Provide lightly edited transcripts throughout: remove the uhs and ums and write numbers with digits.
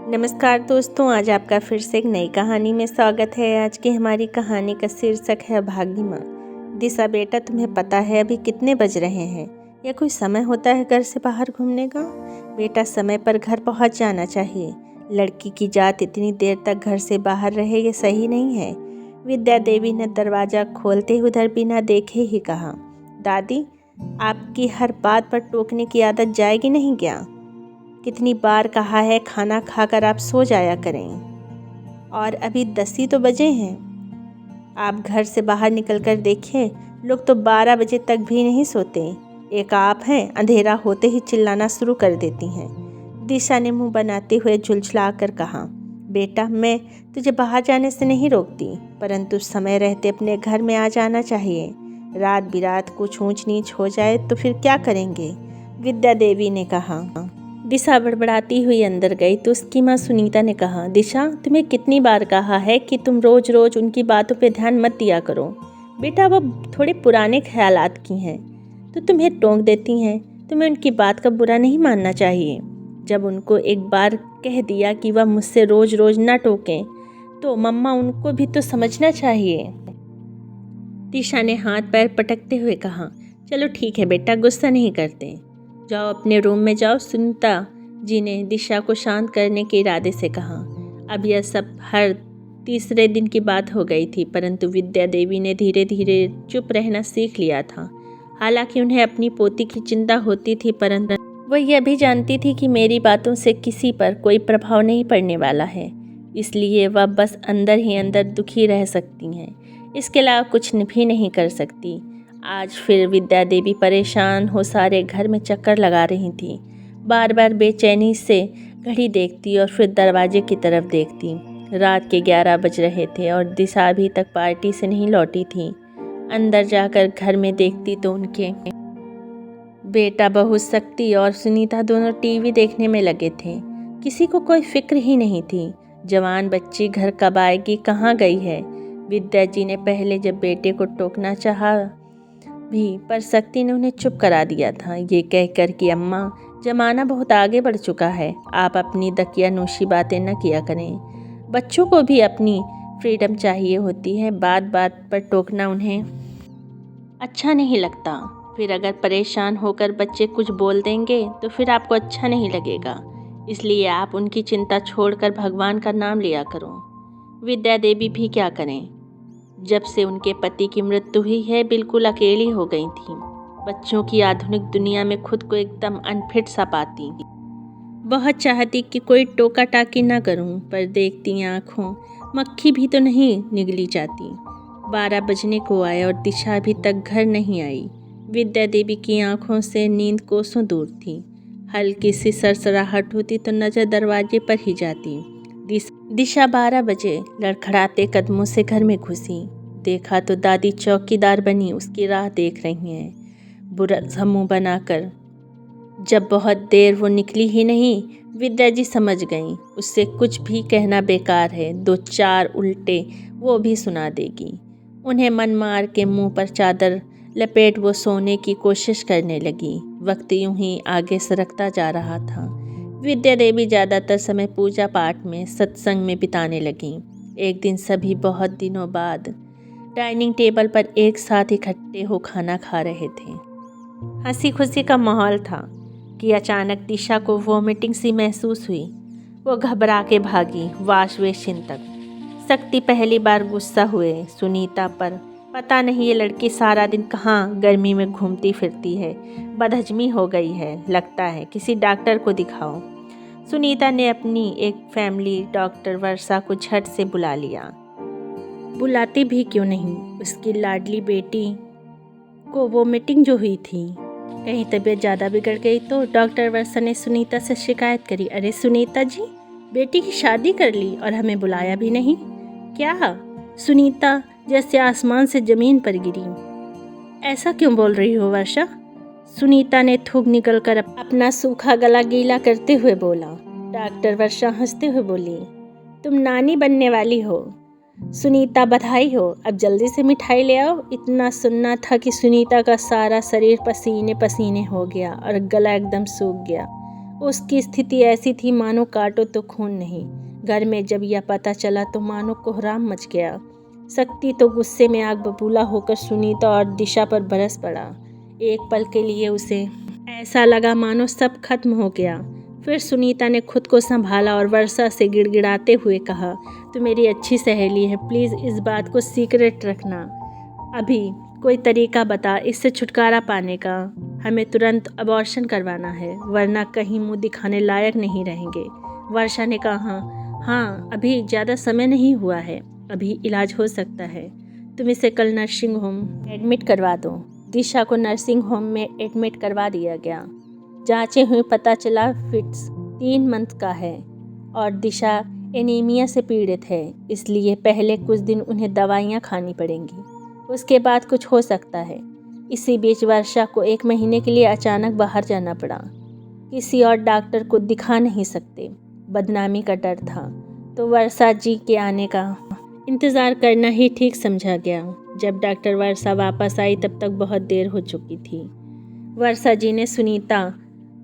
नमस्कार दोस्तों, आज आपका फिर से एक नई कहानी में स्वागत है। आज की हमारी कहानी का शीर्षक है भागी माँ। दिशा बेटा, तुम्हें पता है अभी कितने बज रहे हैं? या कोई समय होता है घर से बाहर घूमने का? बेटा, समय पर घर पहुंच जाना चाहिए। लड़की की जात इतनी देर तक घर से बाहर रहे ये सही नहीं है। विद्या देवी ने दरवाज़ा खोलते ही उधर बिना देखे ही कहा, दादी, आपकी हर बात पर टोकने की आदत जाएगी नहीं क्या? कितनी बार कहा है खाना खाकर आप सो जाया करें, और अभी 10 ही तो बजे हैं। आप घर से बाहर निकलकर देखिए, लोग तो 12 बजे तक भी नहीं सोते। एक आप हैं, अंधेरा होते ही चिल्लाना शुरू कर देती हैं। दिशा ने मुंह बनाते हुए झुलझुला कर कहा, बेटा, मैं तुझे बाहर जाने से नहीं रोकती, परंतु समय रहते अपने घर में आ जाना चाहिए। रात बिरात कुछ ऊंच नीच हो जाए तो फिर क्या करेंगे? विद्या देवी ने कहा। दिशा बड़बड़ाती हुई अंदर गई तो उसकी माँ सुनीता ने कहा, दिशा, तुम्हें कितनी बार कहा है कि तुम रोज़ रोज़ उनकी बातों पे ध्यान मत दिया करो। बेटा, वो थोड़े पुराने ख्यालात की हैं तो तुम्हें टोक देती हैं। तुम्हें उनकी बात का बुरा नहीं मानना चाहिए। जब उनको एक बार कह दिया कि वह मुझसे रोज़ रोज़ ना टोकें, तो मम्मा उनको भी तो समझना चाहिए। दिशा ने हाथ पैर पटकते हुए कहा, चलो ठीक है बेटा, गुस्सा नहीं करते, जाओ अपने रूम में जाओ। सुनीता जी ने दिशा को शांत करने के इरादे से कहा। अब यह सब हर तीसरे दिन की बात हो गई थी, परंतु विद्या देवी ने धीरे धीरे चुप रहना सीख लिया था। हालांकि उन्हें अपनी पोती की चिंता होती थी, परंतु वह यह भी जानती थी कि मेरी बातों से किसी पर कोई प्रभाव नहीं पड़ने वाला है, इसलिए वह बस अंदर ही अंदर दुखी रह सकती हैं। इसके अलावा कुछ भी नहीं कर सकती। आज फिर विद्या देवी परेशान हो सारे घर में चक्कर लगा रही थी। बार बार बेचैनी से घड़ी देखती और फिर दरवाजे की तरफ देखती। रात के 11 बज रहे थे और दिशा अभी तक पार्टी से नहीं लौटी थी। अंदर जाकर घर में देखती तो उनके बेटा, बहू शक्ति और सुनीता दोनों टीवी देखने में लगे थे। किसी को कोई फिक्र ही नहीं थी। जवान बच्ची घर कब आएगी, कहाँ गई है? विद्या जी ने पहले जब बेटे को टोकना चाहा भी, पर शक्ति ने उन्हें चुप करा दिया था, ये कहकर कि अम्मा, जमाना बहुत आगे बढ़ चुका है, आप अपनी दकियानूशी बातें न किया करें। बच्चों को भी अपनी फ्रीडम चाहिए होती है, बात बात पर टोकना उन्हें अच्छा नहीं लगता। फिर अगर परेशान होकर बच्चे कुछ बोल देंगे तो फिर आपको अच्छा नहीं लगेगा। इसलिए आप उनकी चिंता छोड़कर भगवान का नाम लिया करो। विद्या देवी भी क्या करें? जब से उनके पति की मृत्यु हुई है, बिल्कुल अकेली हो गई थी। बच्चों की आधुनिक दुनिया में खुद को एकदम अनफिट सा पाती। बहुत चाहती कि कोई टोका टाकी ना करूं, पर देखती आँखों मक्खी भी तो नहीं निगली जाती। 12 बजने को आए और दिशा अभी तक घर नहीं आई। विद्या देवी की आंखों से नींद कोसों दूर थी। हल्की सी सरसराहट होती तो नज़र दरवाजे पर ही जाती। दिशा 12 बजे लड़खड़ाते कदमों से घर में घुसी। देखा तो दादी चौकीदार बनी उसकी राह देख रही हैं, बुरा सा मुंह बनाकर। जब बहुत देर वो निकली ही नहीं, विद्या जी समझ गईं उससे कुछ भी कहना बेकार है, 2-4 उल्टे वो भी सुना देगी। उन्हें मन मार के मुंह पर चादर लपेट वो सोने की कोशिश करने लगी। वक्त यूं ही आगे सरकता जा रहा था। विद्या देवी ज़्यादातर समय पूजा पाठ में, सत्संग में बिताने लगीं। एक दिन सभी बहुत दिनों बाद डाइनिंग टेबल पर एक साथ इकट्ठे हो खाना खा रहे थे। हंसी खुशी का माहौल था कि अचानक दिशा को वोमिटिंग सी महसूस हुई। वो घबरा के भागी वाश बेसिन तक। शक्ति पहली बार गुस्सा हुए सुनीता पर। पता नहीं ये लड़की सारा दिन कहाँ गर्मी में घूमती फिरती है, बदहजमी हो गई है, लगता है किसी डॉक्टर को दिखाओ। सुनीता ने अपनी एक फैमिली डॉक्टर वर्षा को झट से बुला लिया। बुलाती भी क्यों नहीं, उसकी लाडली बेटी को वो मीटिंग जो हुई थी, कहीं तबीयत ज़्यादा बिगड़ गई तो डॉक्टर वर्षा ने सुनीता से शिकायत करी, अरे सुनीता जी, बेटी की शादी कर ली और हमें बुलाया भी नहीं। क्या? सुनीता जैसे आसमान से ज़मीन पर गिरी। ऐसा क्यों बोल रही हो वर्षा? सुनीता ने थूक निकल कर अपना सूखा गला गीला करते हुए बोला। डॉक्टर वर्षा हंसते हुए बोली, तुम नानी बनने वाली हो। सुनीता, बधाई हो, अब जल्दी से मिठाई ले आओ। इतना सुनना था कि सुनीता का सारा शरीर पसीने पसीने हो गया और गला एकदम सूख गया। उसकी स्थिति ऐसी थी मानो काटो तो खून नहीं। घर में जब यह पता चला तो मानो कोहराम मच गया। शक्ति तो गुस्से में आग बबूला होकर सुनीता और दिशा पर बरस पड़ा। एक पल के लिए उसे ऐसा लगा मानो सब खत्म हो गया। फिर सुनीता ने खुद को संभाला और वर्षा से गिड़गिड़ाते हुए कहा, तू मेरी अच्छी सहेली है, प्लीज़ इस बात को सीक्रेट रखना। अभी कोई तरीका बता इससे छुटकारा पाने का। हमें तुरंत अबॉर्शन करवाना है, वरना कहीं मुंह दिखाने लायक नहीं रहेंगे। वर्षा ने कहा, हाँ अभी ज़्यादा समय नहीं हुआ है, अभी इलाज हो सकता है। तुम इसे कल नर्सिंग होम एडमिट करवा दो। दिशा को नर्सिंग होम में एडमिट करवा दिया गया। जांचें हुई, पता चला फिट्स 3 मंथ का है और दिशा एनीमिया से पीड़ित है, इसलिए पहले कुछ दिन उन्हें दवाइयाँ खानी पड़ेंगी, उसके बाद कुछ हो सकता है। इसी बीच वर्षा को 1 महीने के लिए अचानक बाहर जाना पड़ा। किसी और डॉक्टर को दिखा नहीं सकते, बदनामी का डर था, तो वर्षा जी के आने का इंतज़ार करना ही ठीक समझा गया। जब डॉक्टर वर्षा वापस आई तब तक बहुत देर हो चुकी थी। वर्षा जी ने सुनीता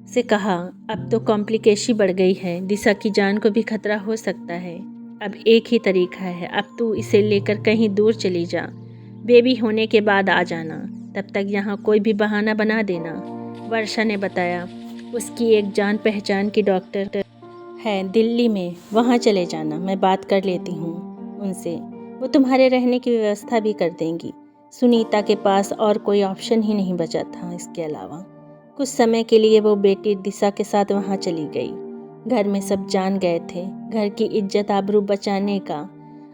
से कहा, अब तो कॉम्प्लिकेशन बढ़ गई है, दिशा की जान को भी खतरा हो सकता है। अब एक ही तरीका है, अब तू इसे लेकर कहीं दूर चली जा, बेबी होने के बाद आ जाना, तब तक यहाँ कोई भी बहाना बना देना। वर्षा ने बताया, उसकी एक जान पहचान की डॉक्टर है दिल्ली में, वहाँ चले जाना, मैं बात कर लेती हूँ उनसे, वो तुम्हारे रहने की व्यवस्था भी कर देंगी। सुनीता के पास और कोई ऑप्शन ही नहीं बचा था इसके अलावा। कुछ समय के लिए वो बेटी दिशा के साथ वहाँ चली गई। घर में सब जान गए थे, घर की इज्जत आबरू बचाने का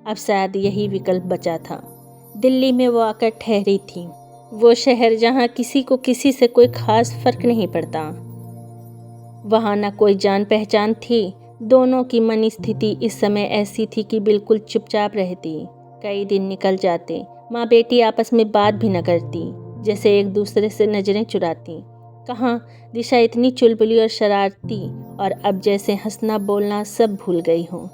अब शायद यही विकल्प बचा था। दिल्ली में वो आकर ठहरी थी, वो शहर जहाँ किसी को किसी से कोई खास फर्क नहीं पड़ता। वहाँ न कोई जान पहचान थी। दोनों की मन स्थिति इस समय ऐसी थी कि बिल्कुल चुपचाप रहती। कई दिन निकल जाते, माँ बेटी आपस में बात भी न करती, जैसे एक दूसरे से नज़रें चुराती। कहाँ दिशा इतनी चुलबुली और शरारती, और अब जैसे हंसना बोलना सब भूल गई हो।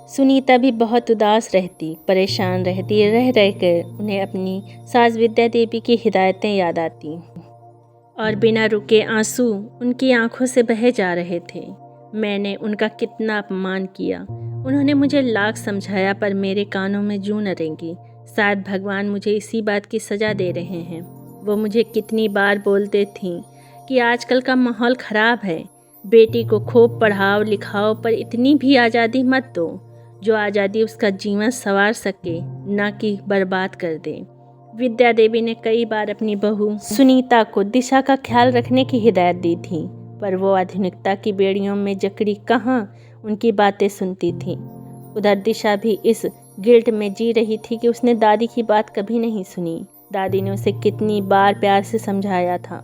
सुनीता भी बहुत उदास रहती, परेशान रहती, रह रह कर उन्हें अपनी सास विद्या देवी की हिदायतें याद आती और बिना रुके आंसू उनकी आंखों से बहे जा रहे थे। मैंने उनका कितना अपमान किया, उन्होंने मुझे लाख समझाया पर मेरे कानों में जूं न रेंगी। शायद भगवान मुझे इसी बात की सज़ा दे रहे हैं। वो मुझे कितनी बार बोलते थीं कि आजकल का माहौल ख़राब है, बेटी को खूब पढ़ाओ लिखाओ, पर इतनी भी आज़ादी मत दो जो आज़ादी उसका जीवन संवार सके, ना कि बर्बाद कर दे। विद्या देवी ने कई बार अपनी बहू सुनीता को दिशा का ख्याल रखने की हिदायत दी थी, पर वो आधुनिकता की बेड़ियों में जकड़ी कहाँ उनकी बातें सुनती थी। उधर दिशा भी इस गिल्ट में जी रही थी कि उसने दादी की बात कभी नहीं सुनी। दादी ने उसे कितनी बार प्यार से समझाया था,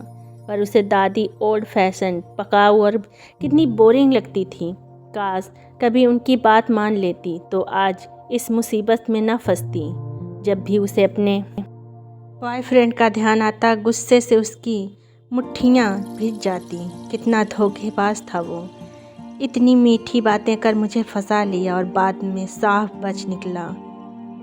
पर उसे दादी ओल्ड फैशन, पकाऊ और कितनी बोरिंग लगती थी। काश कभी उनकी बात मान लेती तो आज इस मुसीबत में न फंसती। जब भी उसे अपने बॉयफ्रेंड का ध्यान आता, गुस्से से उसकी मुट्ठियाँ भीग जाती। कितना धोखेबाज था वो, इतनी मीठी बातें कर मुझे फंसा लिया और बाद में साफ बच निकला।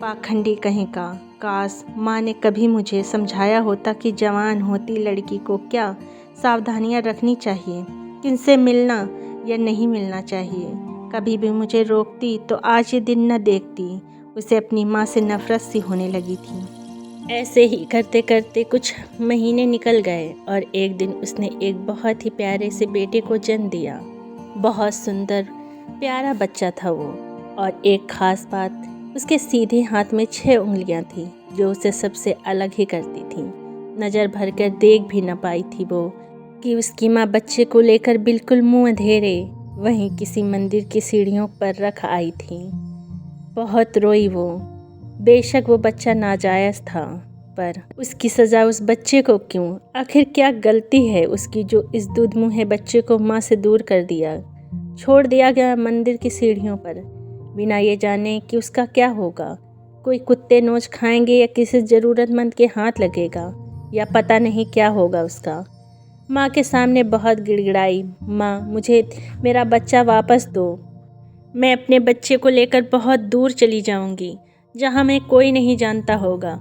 पाखंडी कहीं का। काश माँ ने कभी मुझे समझाया होता कि जवान होती लड़की को क्या सावधानियाँ रखनी चाहिए, किनसे मिलना या नहीं मिलना चाहिए। कभी भी मुझे रोकती तो आज ये दिन न देखती। उसे अपनी माँ से नफरत सी होने लगी थी। ऐसे ही करते करते कुछ महीने निकल गए और एक दिन उसने एक बहुत ही प्यारे से बेटे को जन्म दिया। बहुत सुंदर प्यारा बच्चा था वो, और एक ख़ास बात, उसके सीधे हाथ में 6 उंगलियां थी जो उसे सबसे अलग ही करती थी। नज़र भर कर देख भी न पाई थी वो कि उसकी माँ बच्चे को लेकर बिल्कुल मुँह अंधेरे वहीं किसी मंदिर की सीढ़ियों पर रख आई थी। बहुत रोई वो। बेशक वो बच्चा नाजायज़ था, पर उसकी सज़ा उस बच्चे को क्यों? आखिर क्या गलती है उसकी जो इस दूधमुँहे बच्चे को माँ से दूर कर दिया, छोड़ दिया गया मंदिर की सीढ़ियों पर, बिना ये जाने कि उसका क्या होगा। कोई कुत्ते नोच खाएंगे या किसी ज़रूरतमंद के हाथ लगेगा, या पता नहीं क्या होगा उसका। माँ के सामने बहुत गिड़गिड़ाई, माँ मुझे मेरा बच्चा वापस दो, मैं अपने बच्चे को लेकर बहुत दूर चली जाऊंगी जहाँ मैं कोई नहीं जानता होगा।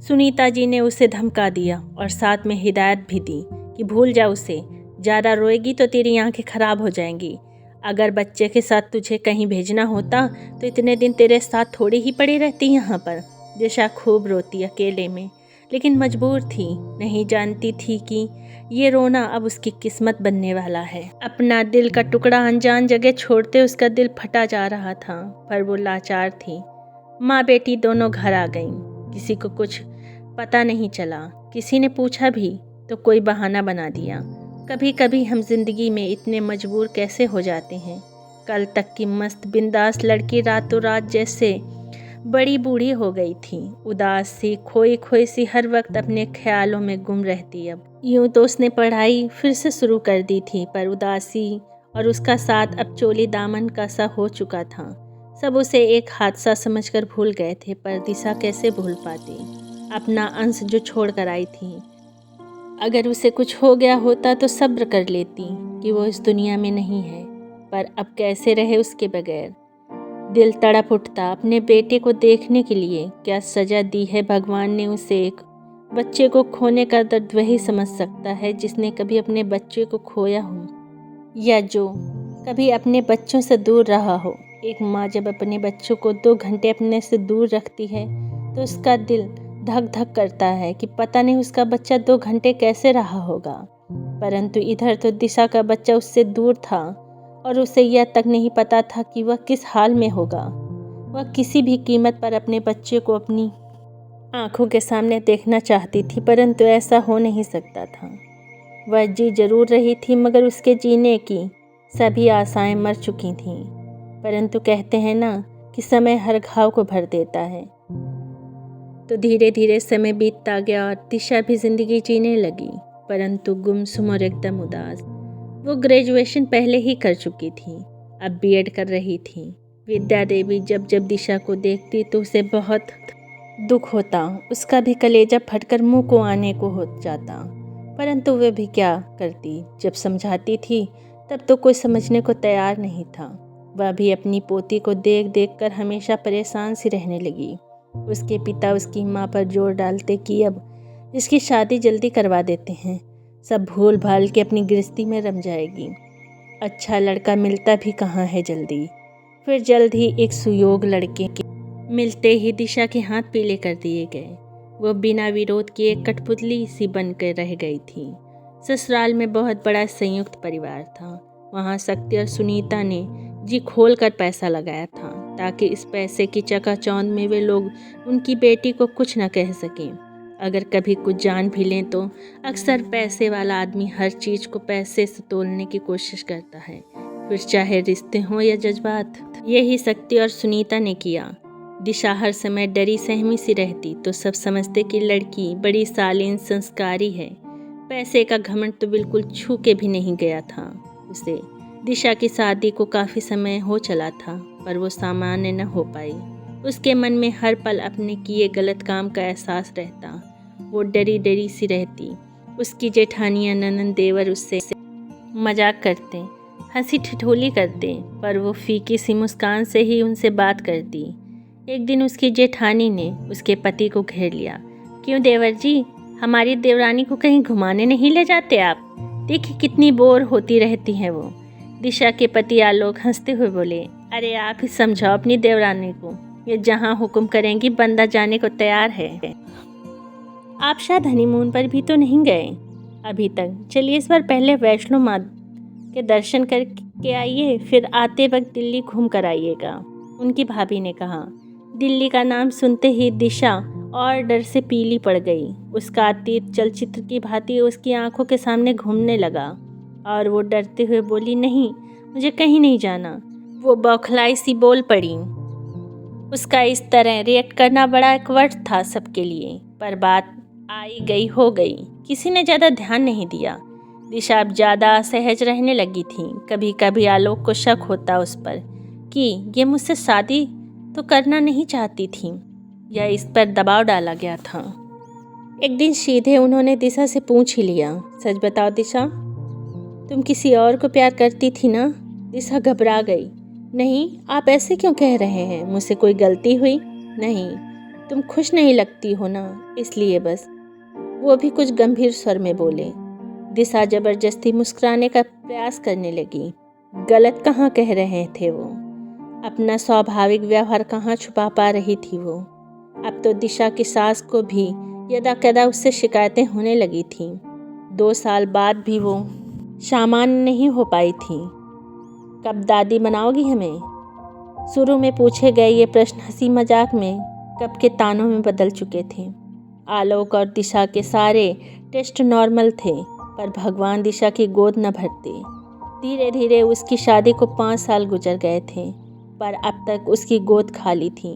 सुनीता जी ने उसे धमका दिया और साथ में हिदायत भी दी कि भूल जा उसे, ज़्यादा रोएगी तो तेरी आंखें खराब हो जाएंगी। अगर बच्चे के साथ तुझे कहीं भेजना होता तो इतने दिन तेरे साथ थोड़ी ही पड़ी रहती यहाँ पर। दिशा खूब रोती अकेले में, लेकिन मजबूर थी। नहीं जानती थी कि ये रोना अब उसकी किस्मत बनने वाला है। अपना दिल का टुकड़ा अनजान जगह छोड़ते उसका दिल फटा जा रहा था, पर वो लाचार थी। माँ बेटी दोनों घर आ गईं। किसी को कुछ पता नहीं चला। किसी ने पूछा भी तो कोई बहाना बना दिया। कभी कभी हम जिंदगी में इतने मजबूर कैसे हो जाते हैं। कल तक की मस्त बिंदास लड़की रातों रात जैसे बड़ी बूढ़ी हो गई थी। उदास सी, खोई खोई सी, हर वक्त अपने ख्यालों में गुम रहती। अब यूं तो उसने पढ़ाई फिर से शुरू कर दी थी, पर उदासी और उसका साथ अब चोली दामन का सा हो चुका था। सब उसे एक हादसा समझकर भूल गए थे, पर दिशा कैसे भूल पाती अपना अंश जो छोड़ कर आई थी। अगर उसे कुछ हो गया होता तो सब्र कर लेती कि वो इस दुनिया में नहीं है, पर अब कैसे रहे उसके बगैर। दिल तड़प उठता अपने बेटे को देखने के लिए। क्या सजा दी है भगवान ने उसे। एक बच्चे को खोने का दर्द वही समझ सकता है जिसने कभी अपने बच्चे को खोया हो, या जो कभी अपने बच्चों से दूर रहा हो। एक माँ जब अपने बच्चों को 2 घंटे अपने से दूर रखती है तो उसका दिल धक धक करता है कि पता नहीं उसका बच्चा 2 घंटे कैसे रहा होगा। परंतु इधर तो दिशा का बच्चा उससे दूर था और उसे यह तक नहीं पता था कि वह किस हाल में होगा। वह किसी भी कीमत पर अपने बच्चे को अपनी आंखों के सामने देखना चाहती थी, परंतु ऐसा हो नहीं सकता था। वह जी जरूर रही थी, मगर उसके जीने की सभी आशाएं मर चुकी थीं। परंतु कहते हैं ना कि समय हर घाव को भर देता है। तो धीरे धीरे समय बीतता गया और दिशा भी जिंदगी जीने लगी, परंतु गुमसुम और एकदम उदास। वो ग्रेजुएशन पहले ही कर चुकी थी, अब बीएड कर रही थी। विद्या देवी जब जब दिशा को देखती तो उसे बहुत दुख होता। उसका भी कलेजा फटकर मुंह को आने को हो जाता, परंतु वह भी क्या करती। जब समझाती थी तब तो कोई समझने को तैयार नहीं था। वह भी अपनी पोती को देख देख कर हमेशा परेशान सी रहने लगी। उसके पिता उसकी माँ पर जोर डालते कि अब इसकी शादी जल्दी करवा देते हैं, सब भूल भाल के अपनी गृहस्थी में रम जाएगी। अच्छा लड़का मिलता भी कहाँ है जल्दी। फिर जल्द ही एक सुयोग लड़के के मिलते ही दिशा के हाथ पीले कर दिए गए। वो बिना विरोध किए कठपुतली सी बनकर रह गई थी। ससुराल में बहुत बड़ा संयुक्त परिवार था। वहाँ शक्ति और सुनीता ने जी खोल कर पैसा लगाया था, ताकि इस पैसे की चकाचौंध में वे लोग उनकी बेटी को कुछ न कह सकें। अगर कभी कुछ जान भी लें तो अक्सर पैसे वाला आदमी हर चीज़ को पैसे से तोलने की कोशिश करता है, फिर चाहे रिश्ते हों या जज्बात। यही शक्ति और सुनीता ने किया। दिशा हर समय डरी सहमी सी रहती तो सब समझते कि लड़की बड़ी शालीन संस्कारी है। पैसे का घमंड तो बिल्कुल छू के भी नहीं गया था उसे। दिशा की शादी को काफ़ी समय हो चला था, पर वो सामान्य न हो पाई। उसके मन में हर पल अपने किए गलत काम का एहसास रहता। वो डरी डरी सी रहती। उसकी जेठानियाँ ननंद देवर उससे मजाक करते, हंसी ठिठोली करते, पर वो फीकी सी मुस्कान से ही उनसे बात करती। एक दिन उसकी जेठानी ने उसके पति को घेर लिया। क्यों देवर जी, हमारी देवरानी को कहीं घुमाने नहीं ले जाते आप? देखिए कितनी बोर होती रहती हैं वो। दिशा के पति आलोक हंसते हुए बोले, अरे आप ही समझाओ अपनी देवरानी को, ये जहाँ हुक्म करेंगी बंदा जाने को तैयार है। आप शायद हनीमून पर भी तो नहीं गए अभी तक। चलिए इस बार पहले वैष्णो माता के दर्शन करके आइए, फिर आते वक्त दिल्ली घूम कर आइएगा, उनकी भाभी ने कहा। दिल्ली का नाम सुनते ही दिशा और डर से पीली पड़ गई। उसका अतीत चलचित्र की भांति उसकी आंखों के सामने घूमने लगा और वो डरते हुए बोली, नहीं मुझे कहीं नहीं जाना। वो बौखलाई सी बोल पड़ी। उसका इस तरह रिएक्ट करना बड़ा एकवर्ट था सबके लिए, पर बात आई गई हो गई। किसी ने ज़्यादा ध्यान नहीं दिया। दिशा अब ज़्यादा सहज रहने लगी थी। कभी कभी आलोक को शक होता उस पर कि ये मुझसे शादी तो करना नहीं चाहती थी या इस पर दबाव डाला गया था। एक दिन सीधे उन्होंने दिशा से पूछ ही लिया, सच बताओ दिशा, तुम किसी और को प्यार करती थी ना? दिशा घबरा गई। नहीं, आप ऐसे क्यों कह रहे हैं? मुझसे कोई गलती हुई? नहीं, तुम खुश नहीं लगती हो ना, इसलिए बस। वो भी कुछ गंभीर स्वर में बोले। दिशा जबरदस्ती मुस्कुराने का प्रयास करने लगी। गलत कहाँ कह रहे थे वो? अपना स्वाभाविक व्यवहार कहाँ छुपा पा रही थी वो? अब तो दिशा की सास को भी यदा कदा उससे शिकायतें होने लगी थीं। 2 साल बाद भी वो सामान्य नहीं हो पाई थी। कब दादी बनाओगी हमें? शुरू में पूछे गए ये प्रश्न हंसी मजाक में कब के तानों में बदल चुके थे। आलोक और दिशा के सारे टेस्ट नॉर्मल थे, पर भगवान दिशा की गोद न भरते। धीरे धीरे उसकी शादी को 5 साल गुजर गए थे, पर अब तक उसकी गोद खाली थी।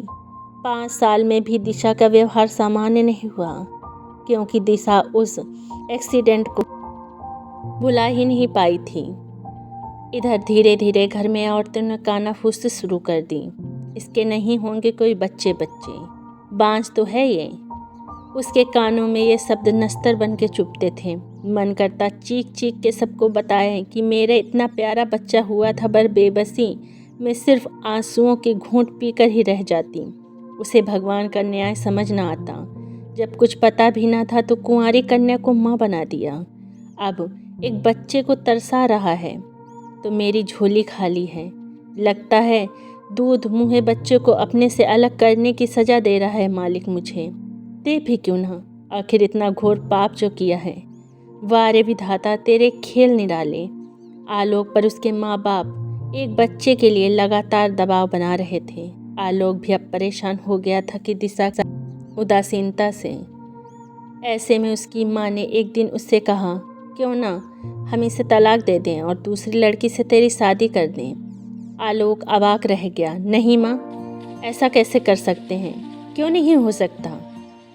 5 साल में भी दिशा का व्यवहार सामान्य नहीं हुआ, क्योंकि दिशा उस एक्सीडेंट को भुला ही नहीं पाई थी। इधर धीरे धीरे घर में औरतों ने कानाफूसी शुरू कर दी। इसके नहीं होंगे कोई बच्चे, बांझ तो है ये। उसके कानों में ये शब्द नस्तर बन के चुभते थे। मन करता चीख चीख के सबको बताएं कि मेरे इतना प्यारा बच्चा हुआ था, पर बेबसी में सिर्फ आंसुओं के घूंट पीकर ही रह जाती। उसे भगवान का न्याय समझ ना आता। जब कुछ पता भी ना था तो कुंवारी कन्या को माँ बना दिया। अब एक बच्चे को तरसा रहा है तो मेरी झोली खाली है। लगता है दूध मुँहे बच्चे को अपने से अलग करने की सज़ा दे रहा है मालिक मुझे। दे भी क्यों ना, आखिर इतना घोर पाप जो किया है। वारे विधाता, तेरे खेल निराले। आलोक पर उसके माँ बाप एक बच्चे के लिए लगातार दबाव बना रहे थे। आलोक भी अब परेशान हो गया था कि दिशा उदासीनता से। ऐसे में उसकी माँ ने एक दिन उससे कहा, क्यों ना हम इसे तलाक दे दें और दूसरी लड़की से तेरी शादी कर दें। आलोक अवाक रह गया। नहीं माँ, ऐसा कैसे कर सकते हैं? क्यों नहीं हो सकता?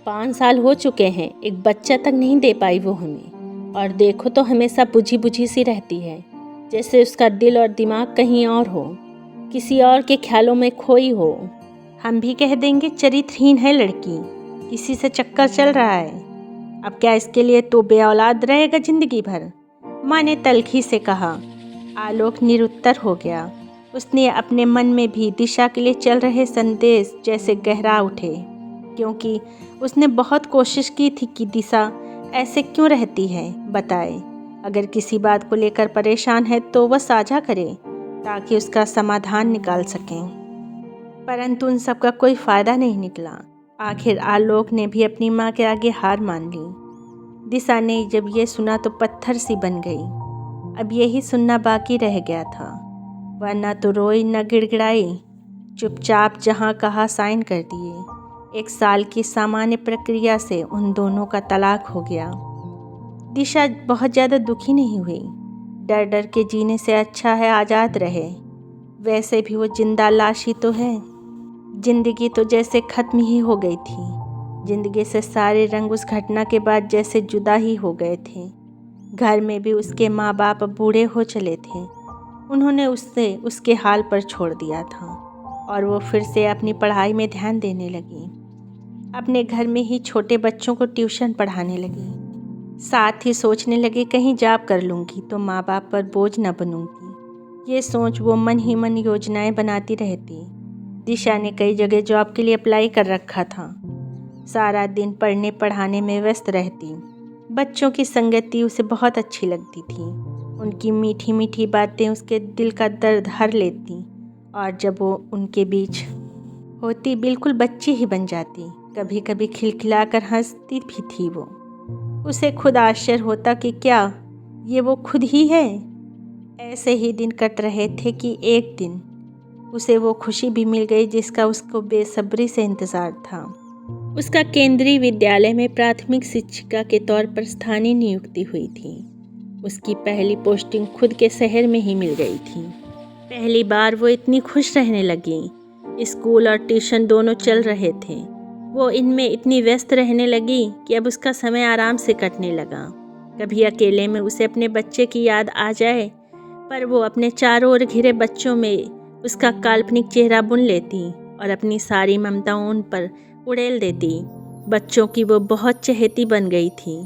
5 साल हो चुके हैं, एक बच्चा तक नहीं दे पाई वो हमें। और देखो तो हमेशा बुझी बुझी सी रहती है, जैसे उसका दिल और दिमाग कहीं और हो, किसी और के ख्यालों में खोई हो। हम भी कह देंगे चरित्रहीन है लड़की, किसी से चक्कर चल रहा है। अब क्या इसके लिए तो बेऔलाद रहेगा जिंदगी भर? माँ ने तल्खी से कहा। आलोक निरुत्तर हो गया। उसने अपने मन में भी दिशा के लिए चल रहे संदेश जैसे गहरा उठे, क्योंकि उसने बहुत कोशिश की थी कि दिशा ऐसे क्यों रहती है, बताए। अगर किसी बात को लेकर परेशान है तो वह साझा करे, ताकि उसका समाधान निकाल सकें। परंतु उन सब का कोई फ़ायदा नहीं निकला। आखिर आलोक ने भी अपनी माँ के आगे हार मान ली। दिशा ने जब ये सुना तो पत्थर सी बन गई। अब यही सुनना बाकी रह गया था। वह न तो रोई न गिड़गिड़ाई, चुपचाप जहाँ कहा साइन कर दिए। 1 साल की सामान्य प्रक्रिया से उन दोनों का तलाक हो गया। दिशा बहुत ज़्यादा दुखी नहीं हुई। डर डर के जीने से अच्छा है आज़ाद रहे। वैसे भी वो जिंदा लाश ही तो है। जिंदगी तो जैसे खत्म ही हो गई थी। जिंदगी से सारे रंग उस घटना के बाद जैसे जुदा ही हो गए थे। घर में भी उसके माँ बाप बूढ़े हो चले थे। उन्होंने उससे उसके हाल पर छोड़ दिया था और वो फिर से अपनी पढ़ाई में ध्यान देने लगी। अपने घर में ही छोटे बच्चों को ट्यूशन पढ़ाने लगी। साथ ही सोचने लगी, कहीं जॉब कर लूँगी तो माँ बाप पर बोझ न बनूँगी। ये सोच वो मन ही मन योजनाएं बनाती रहती। दिशा ने कई जगह जॉब के लिए अप्लाई कर रखा था। सारा दिन पढ़ने पढ़ाने में व्यस्त रहती। बच्चों की संगति उसे बहुत अच्छी लगती थी। उनकी मीठी मीठी बातें उसके दिल का दर्द हर लेती, और जब वो उनके बीच होती बिल्कुल बच्ची ही बन जाती। कभी कभी खिलखिलाकर हंसती भी थी वो। उसे खुद आश्चर्य होता कि क्या ये वो खुद ही है। ऐसे ही दिन कट रहे थे कि एक दिन उसे वो खुशी भी मिल गई जिसका उसको बेसब्री से इंतज़ार था। उसका केंद्रीय विद्यालय में प्राथमिक शिक्षिका के तौर पर स्थानीय नियुक्ति हुई थी। उसकी पहली पोस्टिंग खुद के शहर में ही मिल गई थी। पहली बार वो इतनी खुश रहने लगी। स्कूल और ट्यूशन दोनों चल रहे थे। वो इनमें इतनी व्यस्त रहने लगी कि अब उसका समय आराम से कटने लगा। कभी अकेले में उसे अपने बच्चे की याद आ जाए, पर वो अपने चारों ओर घिरे बच्चों में उसका काल्पनिक चेहरा बुन लेती और अपनी सारी ममताओं उन पर उड़ेल देती। बच्चों की वो बहुत चहेती बन गई थी।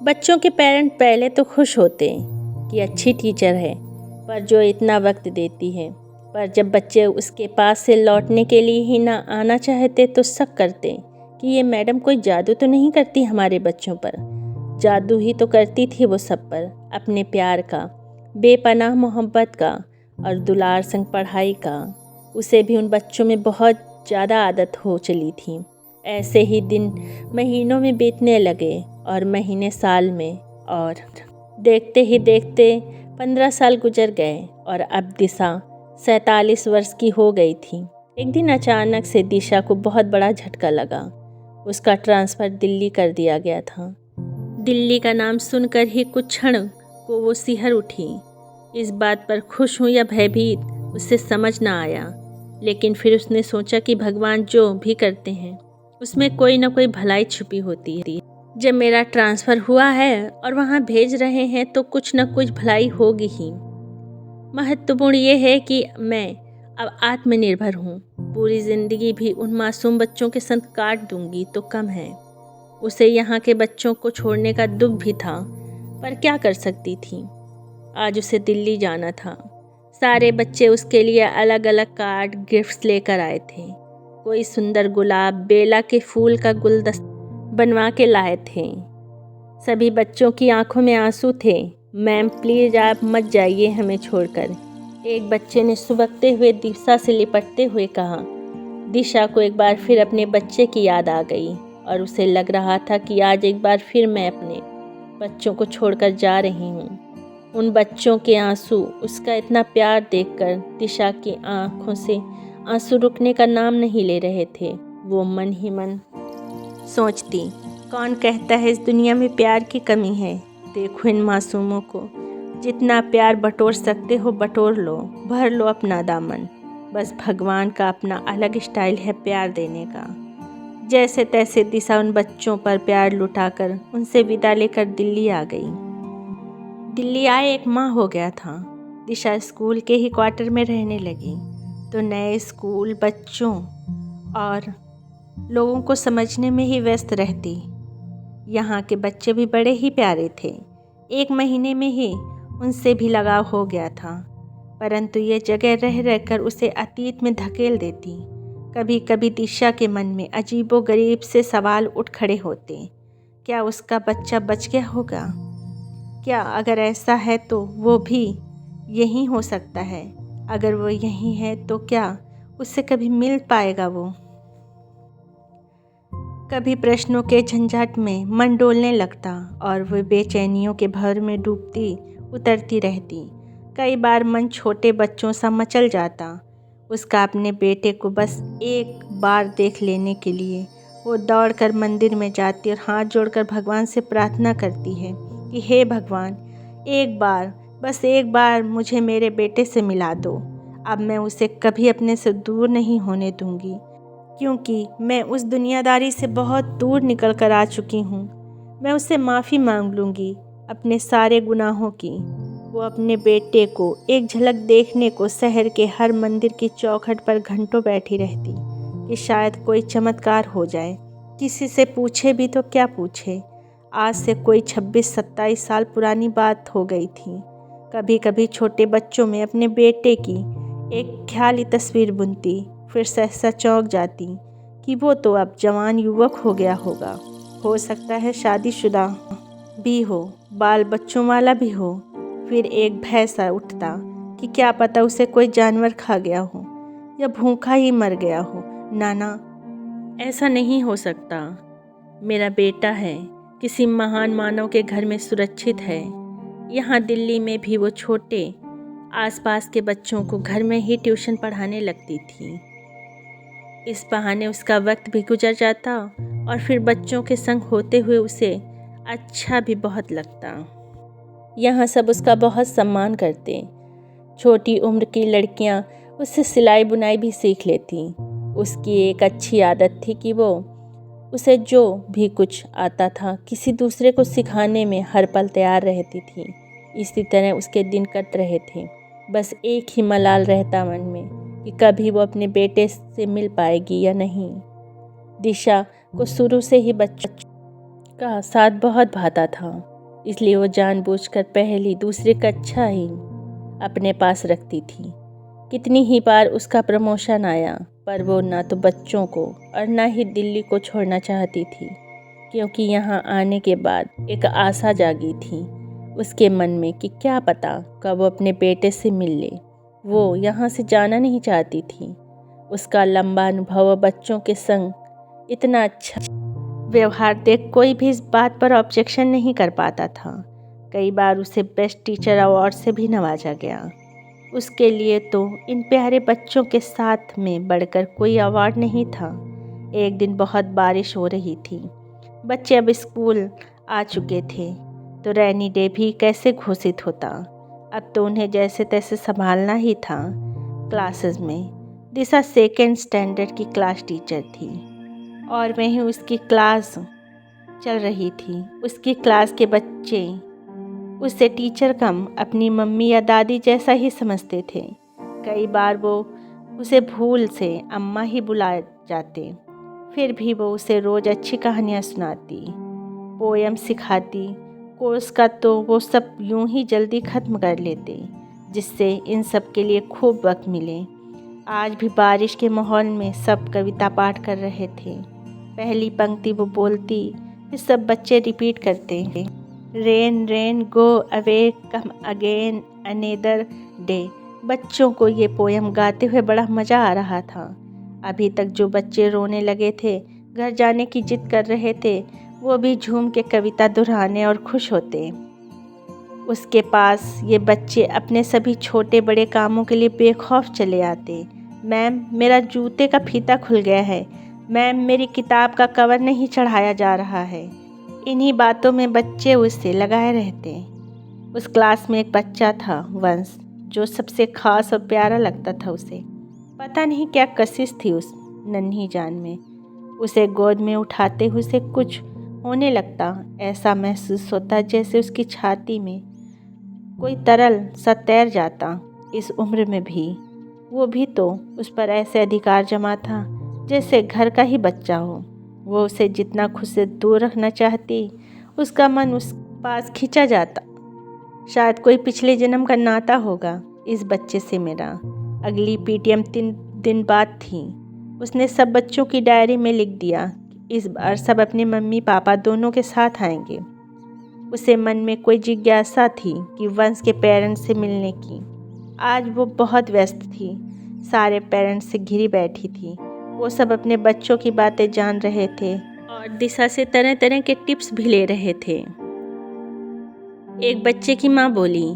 बच्चों के पेरेंट पहले तो खुश होते कि अच्छी टीचर है पर जो इतना वक्त देती है, पर जब बच्चे उसके पास से लौटने के लिए ही ना आना चाहते तो शक करते कि ये मैडम कोई जादू तो नहीं करती हमारे बच्चों पर। जादू ही तो करती थी वो सब पर, अपने प्यार का, बेपनाह मोहब्बत का और दुलार संग पढ़ाई का। उसे भी उन बच्चों में बहुत ज़्यादा आदत हो चली थी। ऐसे ही दिन महीनों में बीतने लगे और महीने साल में, और देखते ही देखते 15 साल गुजर गए और अब दिशा 47 वर्ष की हो गई थी। एक दिन अचानक से दिशा को बहुत बड़ा झटका लगा। उसका ट्रांसफ़र दिल्ली कर दिया गया था। दिल्ली का नाम सुनकर ही कुछ क्षण को वो सिहर उठी। इस बात पर खुश हूँ या भयभीत उससे समझ ना आया, लेकिन फिर उसने सोचा कि भगवान जो भी करते हैं उसमें कोई ना कोई भलाई छुपी होती है। जब मेरा ट्रांसफ़र हुआ है और वहाँ भेज रहे हैं तो कुछ न कुछ भलाई होगी ही। महत्वपूर्ण ये है कि मैं अब आत्मनिर्भर हूँ। पूरी ज़िंदगी भी उन मासूम बच्चों के संग काट दूंगी तो कम है। उसे यहाँ के बच्चों को छोड़ने का दुख भी था, पर क्या कर सकती थी। आज उसे दिल्ली जाना था। सारे बच्चे उसके लिए अलग अलग कार्ड गिफ्ट्स लेकर आए थे। कोई सुंदर गुलाब, बेला के फूल का गुलदस्ता बनवा के लाए थे। सभी बच्चों की आंखों में आंसू थे। मैम प्लीज़ आप मत जाइए हमें छोड़कर, एक बच्चे ने सुबकते हुए दिशा से लिपटते हुए कहा। दिशा को एक बार फिर अपने बच्चे की याद आ गई और उसे लग रहा था कि आज एक बार फिर मैं अपने बच्चों को छोड़कर जा रही हूँ। उन बच्चों के आंसू, उसका इतना प्यार देखकर दिशा की आंखों से आंसू रुकने का नाम नहीं ले रहे थे। वो मन ही मन सोचती, कौन कहता है इस दुनिया में प्यार की कमी है। देखो इन मासूमों को, जितना प्यार बटोर सकते हो बटोर लो, भर लो अपना दामन। बस भगवान का अपना अलग स्टाइल है प्यार देने का। जैसे तैसे दिशा उन बच्चों पर प्यार लुटाकर उनसे विदा लेकर दिल्ली आ गई। दिल्ली आए 1 माह हो गया था। दिशा स्कूल के ही क्वार्टर में रहने लगी तो नए स्कूल, बच्चों और लोगों को समझने में ही व्यस्त रहती। यहाँ के बच्चे भी बड़े ही प्यारे थे। 1 महीने में ही उनसे भी लगाव हो गया था, परंतु ये जगह रह रहकर उसे अतीत में धकेल देती। कभी कभी दिशा के मन में अजीबोगरीब से सवाल उठ खड़े होते। क्या उसका बच्चा बच गया होगा? क्या अगर ऐसा है तो वो भी यहीं हो सकता है? अगर वो यहीं है तो क्या उससे कभी मिल पाएगा वो? कभी प्रश्नों के झंझट में मन डोलने लगता और वह बेचैनियों के भंवर में डूबती उतरती रहती। कई बार मन छोटे बच्चों सा मचल जाता। उसका अपने बेटे को बस एक बार देख लेने के लिए वो दौड़कर मंदिर में जाती और हाथ जोड़कर भगवान से प्रार्थना करती है कि हे भगवान, एक बार, बस एक बार मुझे मेरे बेटे से मिला दो। अब मैं उसे कभी अपने से दूर नहीं होने दूंगी, क्योंकि मैं उस दुनियादारी से बहुत दूर निकल कर आ चुकी हूँ। मैं उससे माफ़ी मांग लूँगी अपने सारे गुनाहों की। वो अपने बेटे को एक झलक देखने को शहर के हर मंदिर की चौखट पर घंटों बैठी रहती कि शायद कोई चमत्कार हो जाए। किसी से पूछे भी तो क्या पूछे, आज से कोई 26-27 साल पुरानी बात हो गई थी। कभी कभी छोटे बच्चों में अपने बेटे की एक ख्याली तस्वीर बुनती, फिर सहसा चौंक जाती कि वो तो अब जवान युवक हो गया होगा। हो सकता है शादीशुदा भी हो, बाल बच्चों वाला भी हो। फिर एक भय सा उठता कि क्या पता उसे कोई जानवर खा गया हो या भूखा ही मर गया हो। नाना, ऐसा नहीं हो सकता। मेरा बेटा है, किसी महान मानव के घर में सुरक्षित है। यहाँ दिल्ली में भी वो छोटे आसपास के बच्चों को घर में ही ट्यूशन पढ़ाने लगती थी। इस बहाने उसका वक्त भी गुजर जाता और फिर बच्चों के संग होते हुए उसे अच्छा भी बहुत लगता। यहाँ सब उसका बहुत सम्मान करते। छोटी उम्र की लड़कियाँ उससे सिलाई बुनाई भी सीख लेती। उसकी एक अच्छी आदत थी कि वो उसे जो भी कुछ आता था किसी दूसरे को सिखाने में हर पल तैयार रहती थी। इसी तरह उसके दिन कट रहे थे। बस एक ही मलाल रहता मन में कि कभी वो अपने बेटे से मिल पाएगी या नहीं। दिशा को शुरू से ही बच्चों का साथ बहुत भाता था, इसलिए वो जानबूझकर पहली दूसरी कक्षा ही अपने पास रखती थी। कितनी ही बार उसका प्रमोशन आया, पर वो ना तो बच्चों को और ना ही दिल्ली को छोड़ना चाहती थी। क्योंकि यहाँ आने के बाद एक आशा जागी थी उसके मन में कि क्या पता कब वो अपने बेटे से मिल ले। वो यहाँ से जाना नहीं चाहती थी। उसका लंबा अनुभव बच्चों के संग इतना अच्छा व्यवहार देख कोई भी इस बात पर ऑब्जेक्शन नहीं कर पाता था। कई बार उसे बेस्ट टीचर अवार्ड से भी नवाजा गया। उसके लिए तो इन प्यारे बच्चों के साथ में बढ़कर कोई अवार्ड नहीं था। एक दिन बहुत बारिश हो रही थी। बच्चे अब स्कूल आ चुके थे तो रैनी डे भी कैसे घोषित होता। अब तो उन्हें जैसे तैसे संभालना ही था। क्लासेस में दिशा सेकेंड स्टैंडर्ड की क्लास टीचर थी और वहीं उसकी क्लास चल रही थी। उसकी क्लास के बच्चे उससे टीचर कम अपनी मम्मी या दादी जैसा ही समझते थे। कई बार वो उसे भूल से अम्मा ही बुला जाते। फिर भी वो उसे रोज़ अच्छी कहानियाँ सुनाती, पोयम सिखाती। कोर्स का तो वो सब यूं ही जल्दी ख़त्म कर लेते जिससे इन सब के लिए खूब वक्त मिले। आज भी बारिश के माहौल में सब कविता पाठ कर रहे थे। पहली पंक्ति वो बोलती, फिर सब बच्चे रिपीट करते। Rain rain go away come again another day. बच्चों को ये पोयम गाते हुए बड़ा मज़ा आ रहा था। अभी तक जो बच्चे रोने लगे थे, घर जाने की जिद कर रहे थे, वो भी झूम के कविता दोहराने और खुश होते। उसके पास ये बच्चे अपने सभी छोटे बड़े कामों के लिए बेखौफ चले आते। मैम, मेरा जूते का फीता खुल गया है। मैम, मेरी किताब का कवर नहीं चढ़ाया जा रहा है। इन्हीं बातों में बच्चे उससे लगाए रहते। उस क्लास में एक बच्चा था, वंश, जो सबसे खास और प्यारा लगता था उसे। पता नहीं क्या कशिश थी उस नन्ही जान में। उसे गोद में उठाते हुए उसे कुछ होने लगता। ऐसा महसूस होता जैसे उसकी छाती में कोई तरल सा तैर जाता। इस उम्र में भी वो भी तो उस पर ऐसे अधिकार जमा था जैसे घर का ही बच्चा हो। वो उसे जितना खुद से दूर रखना चाहती, उसका मन उस पास खींचा जाता। शायद कोई पिछले जन्म का नाता होगा इस बच्चे से मेरा। अगली पीटीएम 3 दिन बाद थी। उसने सब बच्चों की डायरी में लिख दिया, इस बार सब अपने मम्मी पापा दोनों के साथ आएंगे। उसे मन में कोई जिज्ञासा थी कि वंश के पेरेंट्स से मिलने की। आज वो बहुत व्यस्त थी, सारे पेरेंट्स से घिरी बैठी थी। वो सब अपने बच्चों की बातें जान रहे थे और दिशा से तरह तरह के टिप्स भी ले रहे थे। एक बच्चे की माँ बोली,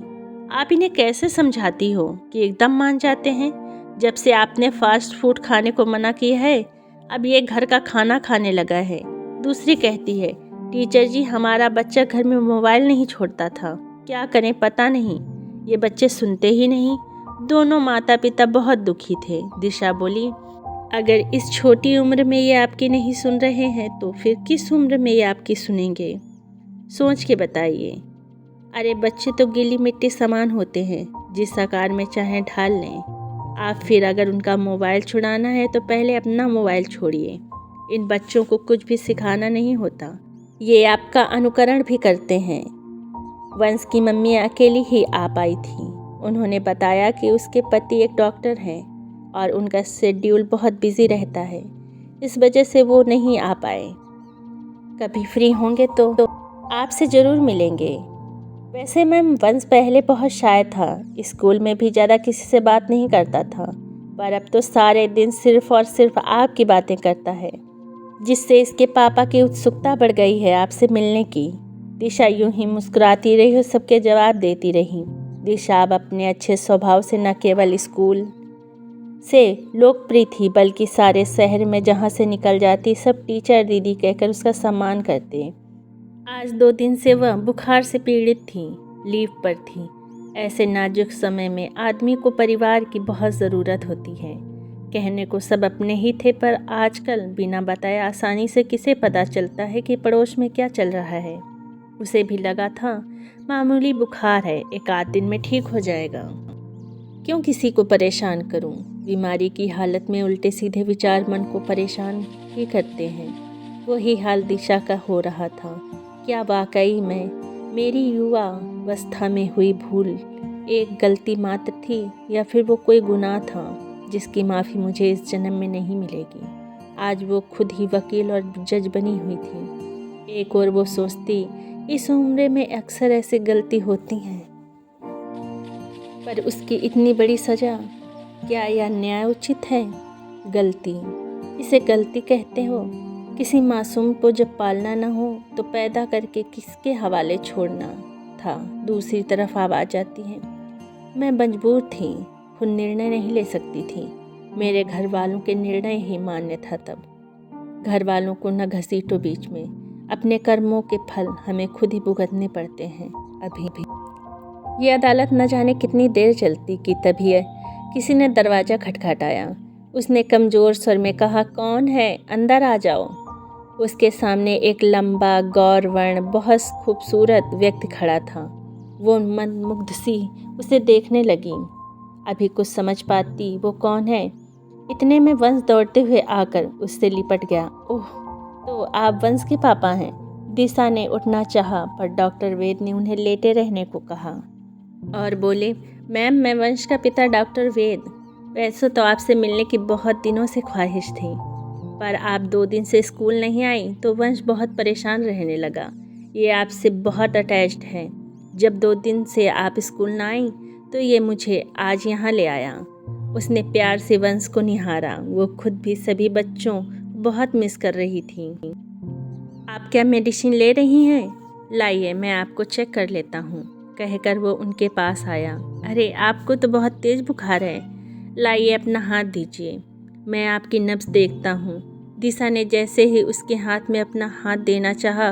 आप इन्हें कैसे समझाती हो कि एकदम मान जाते हैं? जब से आपने फास्ट फूड खाने को मना किया है, अब ये घर का खाना खाने लगा है। दूसरी कहती है, टीचर जी, हमारा बच्चा घर में मोबाइल नहीं छोड़ता था, क्या करें पता नहीं, ये बच्चे सुनते ही नहीं। दोनों माता पिता बहुत दुखी थे। दिशा बोली, अगर इस छोटी उम्र में ये आपकी नहीं सुन रहे हैं तो फिर किस उम्र में ये आपकी सुनेंगे? सोच के बताइए। अरे बच्चे तो गीली मिट्टी समान होते हैं, जिस आकार में चाहें ढाल लें। आप फिर अगर उनका मोबाइल छुड़ाना है तो पहले अपना मोबाइल छोड़िए। इन बच्चों को कुछ भी सिखाना नहीं होता, ये आपका अनुकरण भी करते हैं। वंश की मम्मी अकेली ही आ पाई थी। उन्होंने बताया कि उसके पति एक डॉक्टर हैं और उनका शेड्यूल बहुत बिजी रहता है, इस वजह से वो नहीं आ पाए। कभी फ्री होंगे तो आपसे ज़रूर मिलेंगे। वैसे मैम, वंश पहले बहुत शाय था, स्कूल में भी ज़्यादा किसी से बात नहीं करता था, पर अब तो सारे दिन सिर्फ और सिर्फ आपकी बातें करता है, जिससे इसके पापा की उत्सुकता बढ़ गई है आपसे मिलने की। दिशा यूं ही मुस्कुराती रही और सबके जवाब देती रही। दिशा अब अपने अच्छे स्वभाव से न केवल स्कूल से लोकप्रिय थी, बल्कि सारे शहर में जहाँ से निकल जाती सब टीचर दीदी कहकर उसका सम्मान करते। आज 2 दिन से वह बुखार से पीड़ित थी, लीव पर थी। ऐसे नाजुक समय में आदमी को परिवार की बहुत ज़रूरत होती है। कहने को सब अपने ही थे, पर आजकल बिना बताए आसानी से किसे पता चलता है कि पड़ोस में क्या चल रहा है। उसे भी लगा था मामूली बुखार है, 1 आध दिन में ठीक हो जाएगा। क्यों किसी को परेशान करूं? बीमारी की हालत में उल्टे सीधे विचार मन को परेशान ही करते हैं। वही हाल दिशा का हो रहा था। क्या वाकई में मेरी युवा अवस्था में हुई भूल एक गलती मात्र थी, या फिर वो कोई गुनाह था जिसकी माफ़ी मुझे इस जन्म में नहीं मिलेगी? आज वो खुद ही वकील और जज बनी हुई थी। एक और वो सोचती, इस उम्र में अक्सर ऐसी गलती होती हैं, पर उसकी इतनी बड़ी सज़ा, क्या यह न्याय उचित है? गलती, इसे गलती कहते हो? किसी मासूम को जब पालना न हो तो पैदा करके किसके हवाले छोड़ना था? दूसरी तरफ आवाज़ आती है, मैं मजबूर थी, खुद निर्णय नहीं ले सकती थी। मेरे घर वालों के निर्णय ही मान्य था तब। घर वालों को न घसीटो बीच में, अपने कर्मों के फल हमें खुद ही भुगतने पड़ते हैं। अभी भी ये अदालत न जाने कितनी देर चलती कि तभी किसी ने दरवाज़ा खटखटाया। उसने कमज़ोर स्वर में कहा, कौन है? अंदर आ जाओ। उसके सामने एक लंबा, गौरवर्ण, बहुत खूबसूरत व्यक्ति खड़ा था। वो मंदमुग्ध सी उसे देखने लगी। अभी कुछ समझ पाती वो कौन है, इतने में वंश दौड़ते हुए आकर उससे लिपट गया। ओह, तो आप वंश के पापा हैं? दिशा ने उठना चाहा, पर डॉक्टर वेद ने उन्हें लेटे रहने को कहा और बोले, मैम, मैं वंश का पिता डॉक्टर वेद। वैसे तो आपसे मिलने की बहुत दिनों से ख्वाहिश थी, पर आप 2 दिन से स्कूल नहीं आई तो वंश बहुत परेशान रहने लगा। ये आपसे बहुत अटैच्ड है। जब 2 दिन से आप स्कूल ना आई तो ये मुझे आज यहाँ ले आया। उसने प्यार से वंश को निहारा। वो खुद भी सभी बच्चों को बहुत मिस कर रही थी। आप क्या मेडिसिन ले रही हैं? लाइए, मैं आपको चेक कर लेता हूँ, कहकर वो उनके पास आया। अरे, आपको तो बहुत तेज़ बुखार है। लाइए, अपना हाथ दीजिए, मैं आपकी नब्ज़ देखता हूँ। दिशा ने जैसे ही उसके हाथ में अपना हाथ देना चाहा,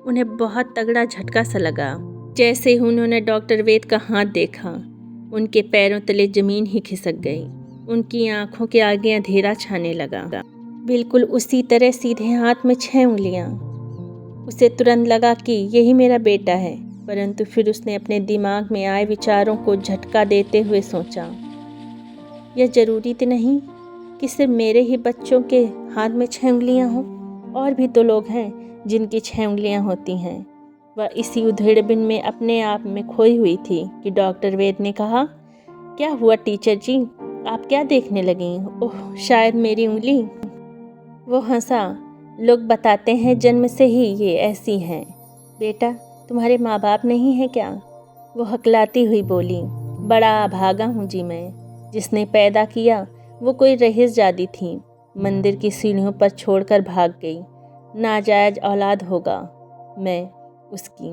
उन्हें बहुत तगड़ा झटका सा लगा। जैसे ही उन्होंने डॉक्टर वेद का हाथ देखा, उनके पैरों तले ज़मीन ही खिसक गई। उनकी आंखों के आगे अंधेरा छाने लगा। बिल्कुल उसी तरह सीधे हाथ में 6 उंगलियां। उसे तुरंत लगा कि यही मेरा बेटा है, परंतु फिर उसने अपने दिमाग में आए विचारों को झटका देते हुए सोचा, यह ज़रूरी तो नहीं कि सिर्फ मेरे ही बच्चों के हाथ में 6 उंगलियां हों, और भी तो लोग हैं जिनकी 6 उंगलियां होती हैं। वह इसी उधेड़बुन में अपने आप में खोई हुई थी कि डॉक्टर वेद ने कहा, क्या हुआ टीचर जी, आप क्या देखने लगी? ओह, शायद मेरी उंगली। वो हंसा। लोग बताते हैं जन्म से ही ये ऐसी हैं। बेटा, तुम्हारे माँ बाप नहीं हैं क्या? वो हकलाती हुई बोली, बड़ा अभागा हूँ जी मैं। जिसने पैदा किया वो कोई रईसजादी थी, मंदिर की सीढ़ियों पर छोड़कर भाग गई। नाजायज औलाद होगा मैं उसकी।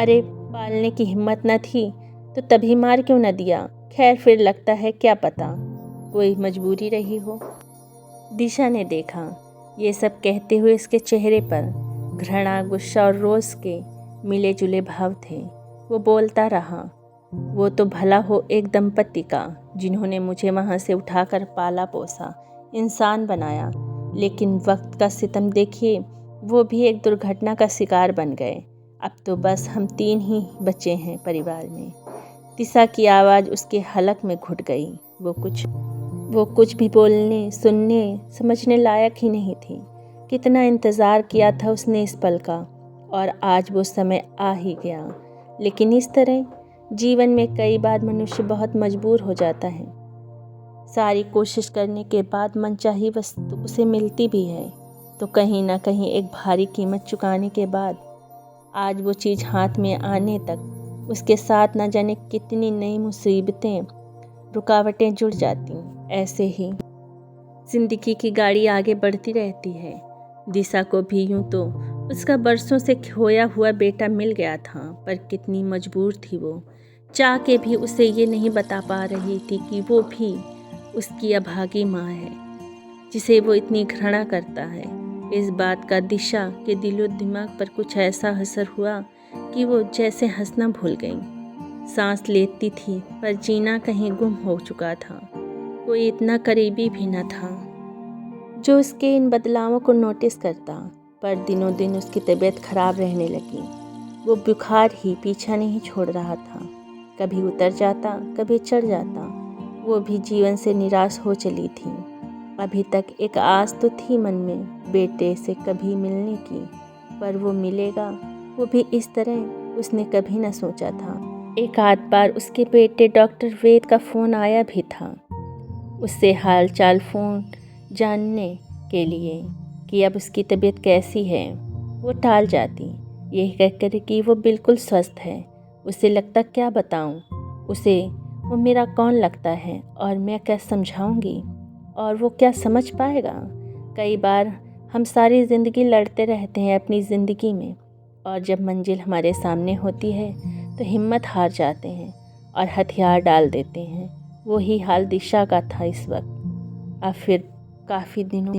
अरे, पालने की हिम्मत न थी तो तभी मार क्यों न दिया? खैर, फिर लगता है क्या पता कोई मजबूरी रही हो। दिशा ने देखा। ये सब कहते हुए इसके चेहरे पर घृणा, गुस्सा और रोष के मिले जुले भाव थे। वो बोलता रहा, वो तो भला हो एक दंपति का, जिन्होंने मुझे वहाँ से उठाकर पाला पोसा, इंसान बनाया, लेकिन वक्त का सितम देखिए, वो भी एक दुर्घटना का शिकार बन गए। अब तो बस हम 3 ही बचे हैं परिवार में। दिशा की आवाज़ उसके हलक में घुट गई। वो कुछ भी बोलने, सुनने, समझने लायक ही नहीं थी। कितना इंतज़ार किया था उसने इस पल का, और आज वो समय आ ही गया। लेकिन इस तरह जीवन में कई बार मनुष्य बहुत मजबूर हो जाता है। सारी कोशिश करने के बाद मनचाही वस्तु उसे मिलती भी है, तो कहीं ना कहीं एक भारी कीमत चुकाने के बाद आज वो चीज़ हाथ में आने तक उसके साथ न जाने कितनी नई मुसीबतें, रुकावटें जुड़ जाती। ऐसे ही जिंदगी की गाड़ी आगे बढ़ती रहती है। दिशा को भी यूं तो उसका बरसों से खोया हुआ बेटा मिल गया था, पर कितनी मजबूर थी वो। चाह के भी उसे ये नहीं बता पा रही थी कि वो भी उसकी अभागी माँ है, जिसे वो इतनी घृणा करता है। इस बात का दिशा के दिलो दिमाग पर कुछ ऐसा असर हुआ कि वो जैसे हंसना भूल गई। सांस लेती थी पर जीना कहीं गुम हो चुका था। कोई इतना करीबी भी न था जो उसके इन बदलावों को नोटिस करता, पर दिनों दिन उसकी तबीयत खराब रहने लगी। वो बुखार ही पीछा नहीं छोड़ रहा था, कभी उतर जाता, कभी चढ़ जाता। वो भी जीवन से निराश हो चली थी। अभी तक एक आस तो थी मन में बेटे से कभी मिलने की, पर वो मिलेगा, वो भी इस तरह उसने कभी न सोचा था। एक आध बार उसके बेटे डॉक्टर वेद का फ़ोन आया भी था, उससे हाल चाल फ़ोन जानने के लिए कि अब उसकी तबीयत कैसी है। वो टाल जाती, यही कहकर कि वो बिल्कुल स्वस्थ है। उसे लगता क्या बताऊं, उसे वो मेरा कौन लगता है और मैं क्या समझाऊंगी और वो क्या समझ पाएगा। कई बार हम सारी ज़िंदगी लड़ते रहते हैं अपनी ज़िंदगी में, और जब मंजिल हमारे सामने होती है तो हिम्मत हार जाते हैं और हथियार डाल देते हैं। वही हाल दिशा का था इस वक्त। अब फिर काफ़ी दिनों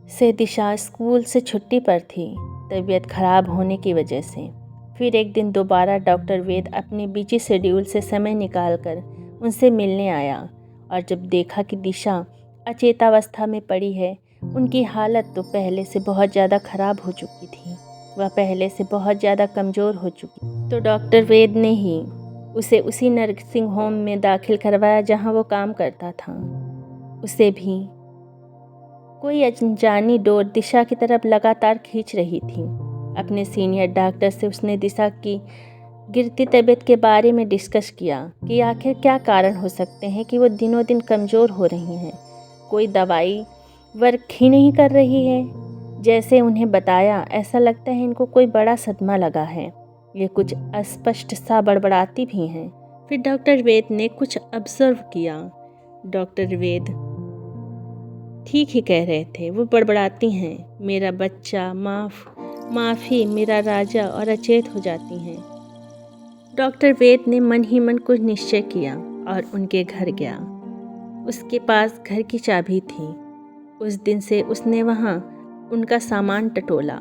से दिशा स्कूल से छुट्टी पर थी, तबीयत खराब होने की वजह से। फिर एक दिन दोबारा डॉक्टर वेद अपने बिजी शेड्यूल से समय निकालकर उनसे मिलने आया, और जब देखा कि दिशा अचेतावस्था में पड़ी है, उनकी हालत तो पहले से बहुत ज़्यादा ख़राब हो चुकी थी, वह पहले से बहुत ज़्यादा कमज़ोर हो चुकी, तो डॉक्टर वेद ने ही उसे उसी नर्सिंग होम में दाखिल करवाया जहां वो काम करता था। उसे भी कोई अनजानी डोर दिशा की तरफ लगातार खींच रही थी। अपने सीनियर डॉक्टर से उसने दिशा की गिरती तबीयत के बारे में डिस्कस किया कि आखिर क्या कारण हो सकते हैं कि वो दिनों दिन कमज़ोर हो रही हैं। कोई दवाई वर्क ही नहीं कर रही है। जैसे उन्हें बताया, ऐसा लगता है इनको कोई बड़ा सदमा लगा है। ये कुछ अस्पष्ट सा बड़बड़ाती भी हैं। फिर डॉक्टर वेद ने कुछ ऑब्जर्व किया। डॉक्टर वेद ठीक ही कह रहे थे, वो बड़बड़ाती हैं, मेरा बच्चा, माफ़ी, मेरा राजा, और अचेत हो जाती हैं। डॉक्टर वेद ने मन ही मन कुछ निश्चय किया और उनके घर गया। उसके पास घर की चाबी थी। उस दिन से उसने वहाँ उनका सामान टटोला।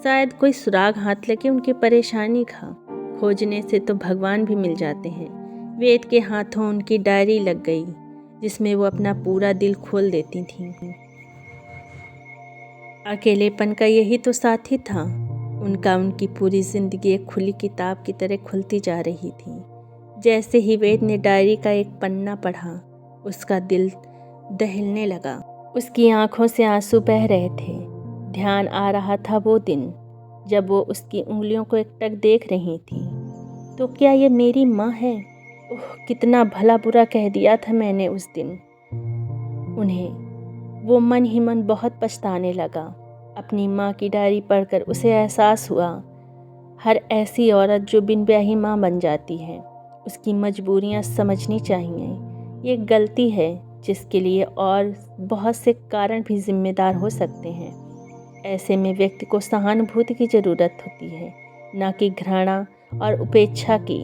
शायद कोई सुराग हाथ लगे उनकी परेशानी का। खोजने से तो भगवान भी मिल जाते हैं। वेद के हाथों उनकी डायरी लग गई, जिसमें वो अपना पूरा दिल खोल देती थीं। अकेलेपन का यही तो साथी था उनका। उनकी पूरी ज़िंदगी एक खुली किताब की तरह खुलती जा रही थी। जैसे ही वेद ने डायरी का एक पन्ना पढ़ा, उसका दिल दहलने लगा। उसकी आंखों से आंसू बह रहे थे। ध्यान आ रहा था वो दिन जब वो उसकी उंगलियों को एकटक देख रही थी। तो क्या ये मेरी माँ है? ओह, कितना भला बुरा कह दिया था मैंने उस दिन उन्हें। वो मन ही मन बहुत पछताने लगा। अपनी माँ की डायरी पढ़कर उसे एहसास हुआ, हर ऐसी औरत जो बिन ब्याही माँ बन जाती है, उसकी मजबूरियाँ समझनी चाहिए। ये गलती है जिसके लिए और बहुत से कारण भी जिम्मेदार हो सकते हैं। ऐसे में व्यक्ति को सहानुभूति की ज़रूरत होती है, ना कि घृणा और उपेक्षा की।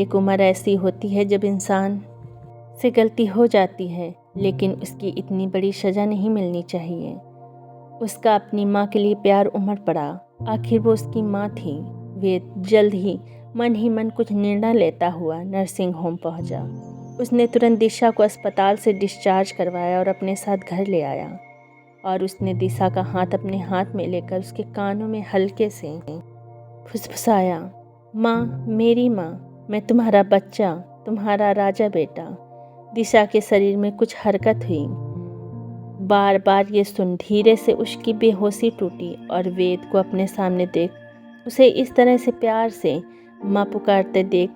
एक उम्र ऐसी होती है जब इंसान से गलती हो जाती है, लेकिन उसकी इतनी बड़ी सज़ा नहीं मिलनी चाहिए। उसका अपनी माँ के लिए प्यार उमड़ पड़ा। आखिर वो उसकी माँ थी। वे जल्द ही मन कुछ निर्णय लेता हुआ नर्सिंग होम पहुँचा। उसने तुरंत दिशा को अस्पताल से डिस्चार्ज करवाया और अपने साथ घर ले आया, और उसने दिशा का हाथ अपने हाथ में लेकर उसके कानों में हल्के से फुसफुसाया, माँ, मेरी माँ, मैं तुम्हारा बच्चा, तुम्हारा राजा बेटा। दिशा के शरीर में कुछ हरकत हुई। बार बार ये सुन धीरे से उसकी बेहोशी टूटी, और वेद को अपने सामने देख उसे इस तरह से प्यार से माँ पुकारते देख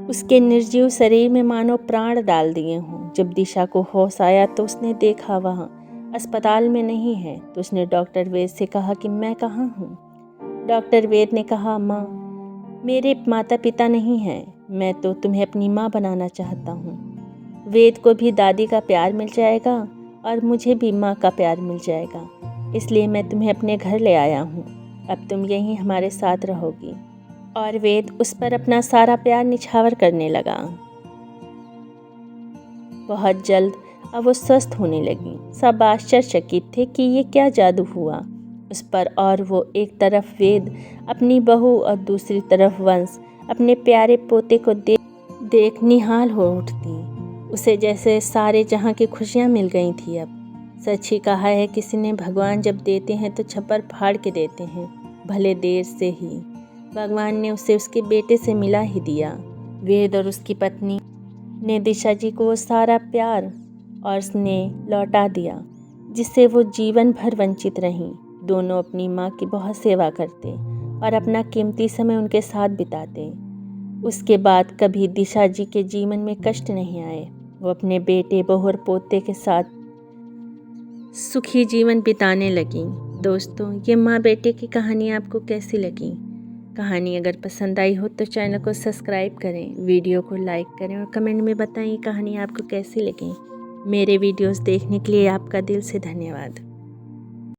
उसके निर्जीव शरीर में मानो प्राण डाल दिए हों। जब दिशा को होश आया तो उसने देखा वहाँ अस्पताल में नहीं है, तो उसने डॉक्टर वेद से कहा कि मैं कहाँ हूँ। डॉक्टर वेद ने कहा, माँ, मेरे माता पिता नहीं हैं, मैं तो तुम्हें अपनी माँ बनाना चाहता हूँ। वेद को भी दादी का प्यार मिल जाएगा और मुझे भी माँ का प्यार मिल जाएगा, इसलिए मैं तुम्हें अपने घर ले आया हूँ। अब तुम यहीं हमारे साथ रहोगी। और वेद उस पर अपना सारा प्यार निछावर करने लगा। बहुत जल्द अब वो स्वस्थ होने लगी। सब आश्चर्यचकित थे कि ये क्या जादू हुआ उस पर, और वो एक तरफ वेद अपनी बहू और दूसरी तरफ वंश अपने प्यारे पोते को देख निहाल हो उठती। उसे जैसे सारे जहाँ की खुशियाँ मिल गई थी। अब सच ही कहा है किसी ने, भगवान जब देते हैं तो छप्पर फाड़ के देते हैं, भले देर से ही। भगवान ने उसे उसके बेटे से मिला ही दिया। वेद और उसकी पत्नी ने दिशा जी को वो सारा प्यार और स्नेह लौटा दिया जिससे वो जीवन भर वंचित रहीं। दोनों अपनी माँ की बहुत सेवा करते और अपना कीमती समय उनके साथ बिताते। उसके बाद कभी दिशा जी के जीवन में कष्ट नहीं आए। वो अपने बेटे, बहू और पोते के साथ सुखी जीवन बिताने लगी। दोस्तों, ये माँ बेटे की कहानी आपको कैसी लगी? कहानी अगर पसंद आई हो तो चैनल को सब्सक्राइब करें, वीडियो को लाइक करें और कमेंट में बताएं कहानी आपको कैसी लगी। मेरे वीडियोस देखने के लिए आपका दिल से धन्यवाद।